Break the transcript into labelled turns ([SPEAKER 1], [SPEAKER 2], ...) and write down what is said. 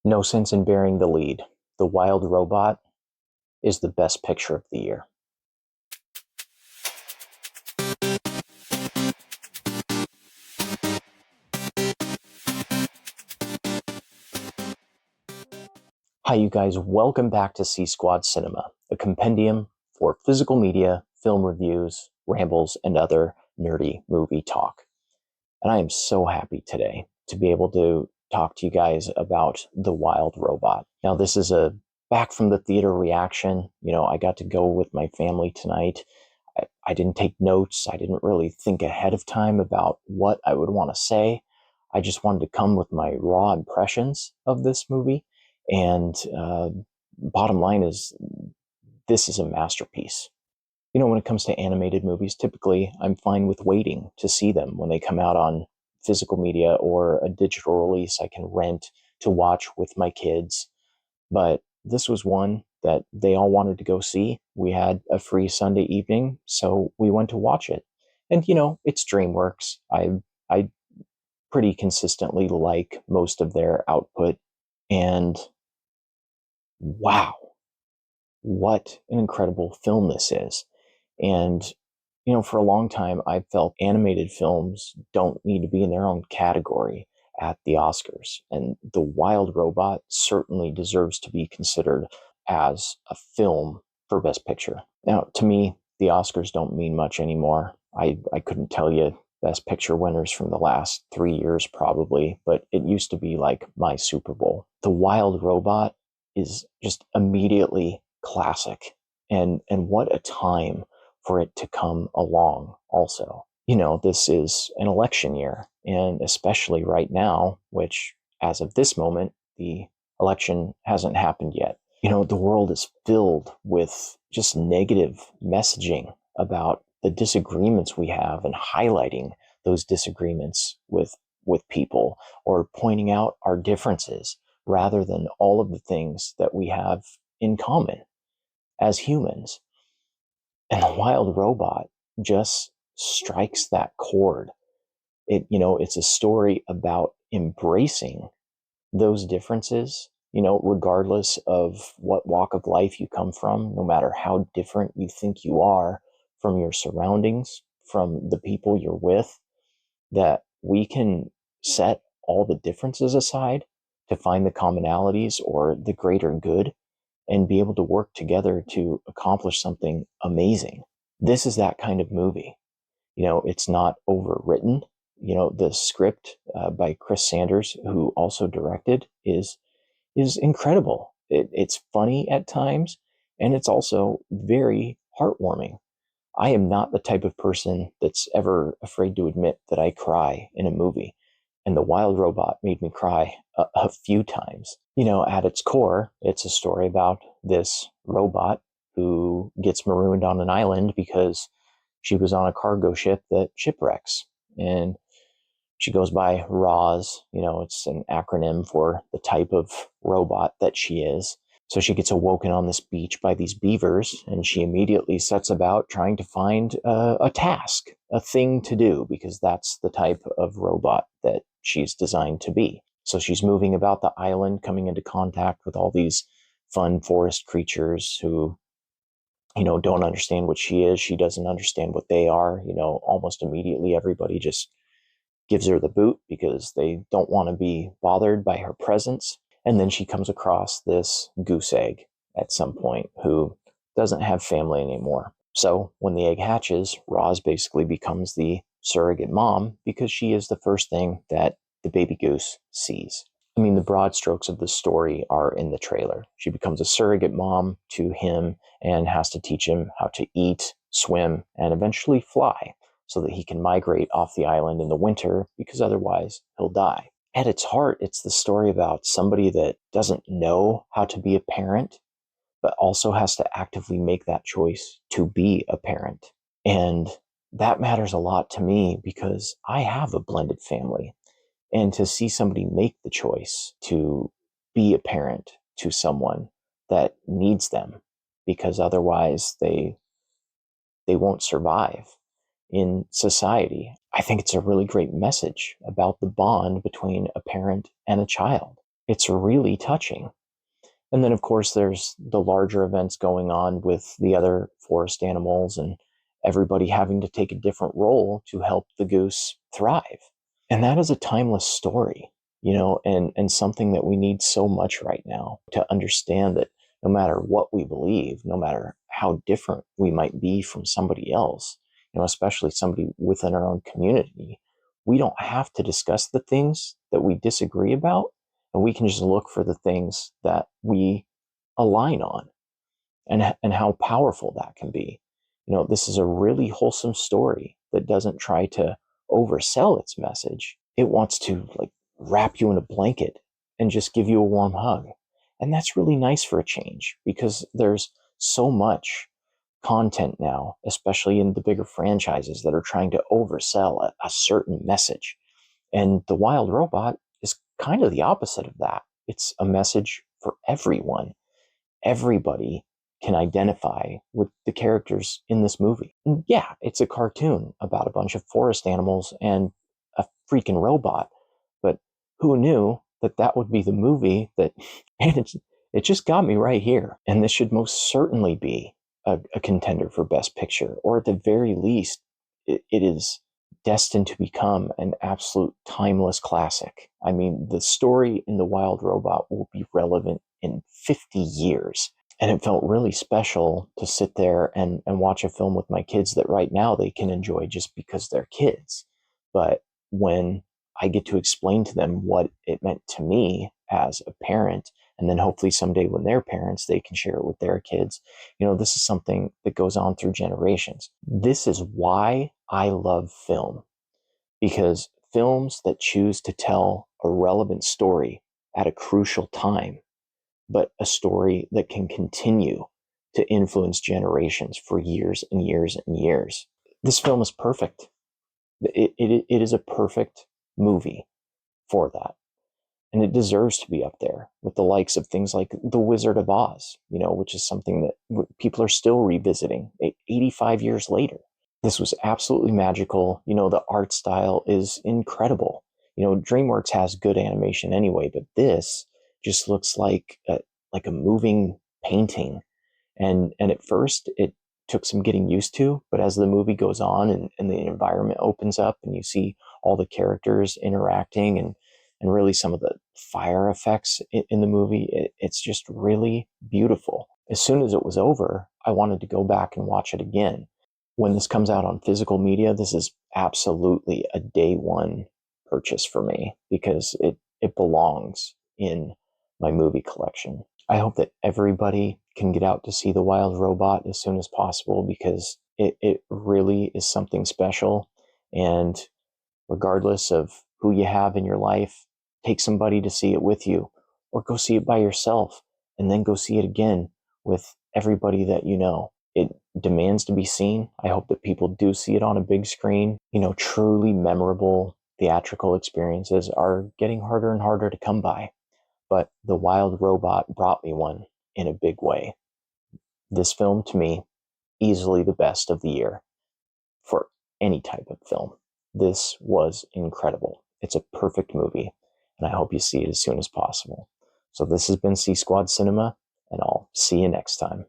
[SPEAKER 1] No sense in bearing the lead. The Wild Robot is the best picture of the year. Hi, you guys. Welcome back to C Squad Cinema, a compendium for physical media, film reviews, rambles, and other nerdy movie talk. And I am so happy today to be able to talk to you guys about The Wild Robot. Now, this is a back from the theater reaction. I got to go with my family tonight. I didn't take notes. I didn't really think ahead of time about what I would want to say. I just wanted to come with my raw impressions of this movie. And bottom line is, this is a masterpiece. When it comes to animated movies, typically I'm fine with waiting to see them when they come out on physical media or a digital release I can rent to watch with my kids. But this was one that they all wanted to go see. We had a free Sunday evening, so we went to watch it. And it's DreamWorks. I pretty consistently like most of their output. And wow, what an incredible film this is. And, for a long time, I felt animated films don't need to be in their own category at the Oscars. And The Wild Robot certainly deserves to be considered as a film for Best Picture. Now, to me, the Oscars don't mean much anymore. I couldn't tell you Best Picture winners from the last 3 years probably, but it used to be like my Super Bowl. The Wild Robot is just immediately classic. And what a time for it to come along also. This is an election year, and especially right now, which as of this moment, the election hasn't happened yet. The world is filled with just negative messaging about the disagreements we have and highlighting those disagreements with people, or pointing out our differences rather than all of the things that we have in common as humans. And The Wild Robot just strikes that chord. It's a story about embracing those differences, regardless of what walk of life you come from, no matter how different you think you are from your surroundings, from the people you're with, that we can set all the differences aside to find the commonalities or the greater good and be able to work together to accomplish something amazing. This is that kind of movie. It's not overwritten. The script by Chris Sanders, who also directed, is incredible. It's funny at times, and it's also very heartwarming. I am not the type of person that's ever afraid to admit that I cry in a movie. And The Wild Robot made me cry a few times. At its core, it's a story about this robot who gets marooned on an island because she was on a cargo ship that shipwrecks. And she goes by Roz. It's an acronym for the type of robot that she is. So she gets awoken on this beach by these beavers, and she immediately sets about trying to find a task, a thing to do, because that's the type of robot that she's designed to be. So she's moving about the island, coming into contact with all these fun forest creatures who, don't understand what she is. She doesn't understand what they are. Almost immediately everybody just gives her the boot because they don't want to be bothered by her presence. And then she comes across this goose egg at some point who doesn't have family anymore. So when the egg hatches, Roz basically becomes the surrogate mom because she is the first thing that the baby goose sees. I mean, the broad strokes of the story are in the trailer. She becomes a surrogate mom to him and has to teach him how to eat, swim, and eventually fly so that he can migrate off the island in the winter, because otherwise he'll die. At its heart, it's the story about somebody that doesn't know how to be a parent, but also has to actively make that choice to be a parent. And that matters a lot to me because I have a blended family. And to see somebody make the choice to be a parent to someone that needs them, because otherwise they won't survive in society. I think it's a really great message about the bond between a parent and a child. it's really touching. And then, of course, there's the larger events going on with the other forest animals and everybody having to take a different role to help the goose thrive. And that is a timeless story, and something that we need so much right now to understand that no matter what we believe, no matter how different we might be from somebody else, especially somebody within our own community, we don't have to discuss the things that we disagree about, and we can just look for the things that we align on, and how powerful that can be. This is a really wholesome story that doesn't try to oversell its message. It wants to like wrap you in a blanket and just give you a warm hug. And that's really nice for a change, because there's so much content now, especially in the bigger franchises, that are trying to oversell a certain message. And The Wild Robot is kind of the opposite of that. It's a message for everyone. Everybody can identify with the characters in this movie. And yeah, it's a cartoon about a bunch of forest animals and a freaking robot, but who knew that that would be the movie that, and it just got me right here. And this should most certainly be a contender for Best Picture, or at the very least, it is destined to become an absolute timeless classic. I mean, the story in The Wild Robot will be relevant in 50 years. And it felt really special to sit there and watch a film with my kids that right now they can enjoy just because they're kids. But when I get to explain to them what it meant to me as a parent, and then hopefully someday when they're parents, they can share it with their kids. This is something that goes on through generations. This is why I love film, because films that choose to tell a relevant story at a crucial time, but a story that can continue to influence generations for years and years and years. This film is perfect. It is a perfect movie for that. And it deserves to be up there with the likes of things like The Wizard of Oz, which is something that people are still revisiting 85 years later. This was absolutely magical. The art style is incredible. DreamWorks has good animation anyway, but this just looks like a moving painting. And at first it took some getting used to, but as the movie goes on and the environment opens up and you see all the characters interacting and really some of the fire effects in the movie, it's just really beautiful. As soon as it was over, I wanted to go back and watch it again. When this comes out on physical media, this is absolutely a day one purchase for me, because it belongs in my movie collection. I hope that everybody can get out to see The Wild Robot as soon as possible, because it really is something special. And regardless of who you have in your life, take somebody to see it with you, or go see it by yourself and then go see it again with everybody that you know. It demands to be seen. I hope that people do see it on a big screen. Truly memorable theatrical experiences are getting harder and harder to come by. But The Wild Robot brought me one in a big way. This film, to me, easily the best of the year for any type of film. This was incredible. It's a perfect movie, and I hope you see it as soon as possible. So this has been C Squad Cinema, and I'll see you next time.